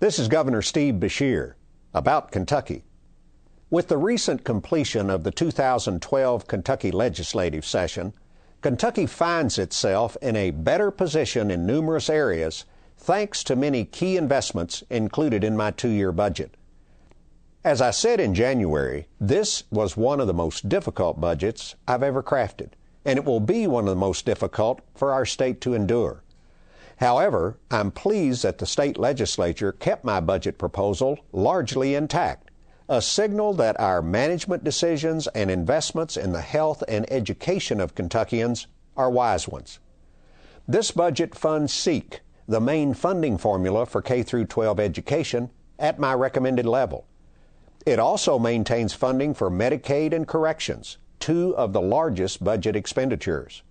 This is Governor Steve Beshear about Kentucky. With the recent completion of the 2012 Kentucky legislative session, Kentucky finds itself in a better position in numerous areas thanks to many key investments included in my two-year budget. As I said in January, this was one of the most difficult budgets I've ever crafted, and it will be one of the most difficult for our state to endure. However, I'm pleased that the state legislature kept my budget proposal largely intact, a signal that our management decisions and investments in the health and education of Kentuckians are wise ones. This budget funds SEEK, the main funding formula for K-12 education, at my recommended level. It also maintains funding for Medicaid and corrections, two of the largest budget expenditures.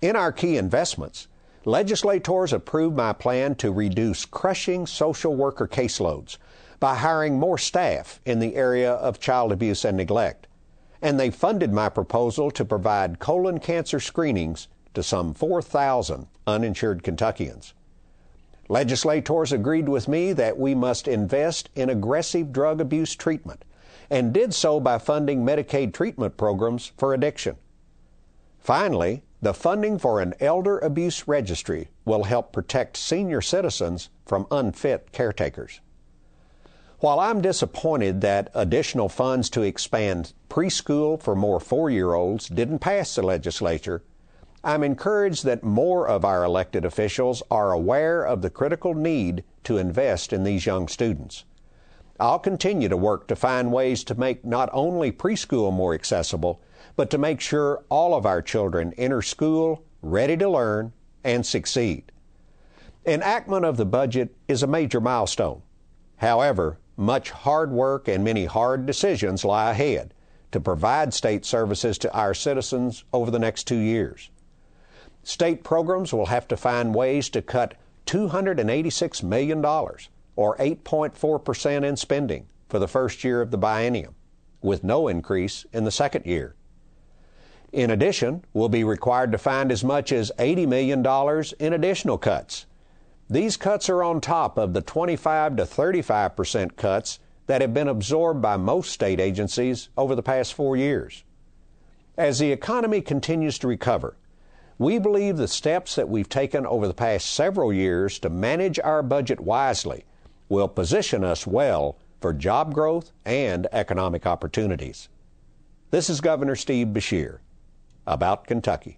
In our key investments, legislators approved my plan to reduce crushing social worker caseloads by hiring more staff in the area of child abuse and neglect, and they funded my proposal to provide colon cancer screenings to some 4,000 uninsured Kentuckians. Legislators agreed with me that we must invest in aggressive drug abuse treatment, and did so by funding Medicaid treatment programs for addiction. Finally, the funding for an elder abuse registry will help protect senior citizens from unfit caretakers. While I'm disappointed that additional funds to expand preschool for more 4-year-olds didn't pass the legislature, I'm encouraged that more of our elected officials are aware of the critical need to invest in these young students. I'll continue to work to find ways to make not only preschool more accessible, but to make sure all of our children enter school ready to learn and succeed. Enactment of the budget is a major milestone. However, much hard work and many hard decisions lie ahead to provide state services to our citizens over the next 2 years. State programs will have to find ways to cut $286 million, or 8.4% in spending for the first year of the biennium, with no increase in the second year. In addition, we'll be required to find as much as $80 million in additional cuts. These cuts are on top of the 25 to 35% cuts that have been absorbed by most state agencies over the past 4 years. As the economy continues to recover, we believe the steps that we've taken over the past several years to manage our budget wisely will position us well for job growth and economic opportunities. This is Governor Steve Beshear about Kentucky.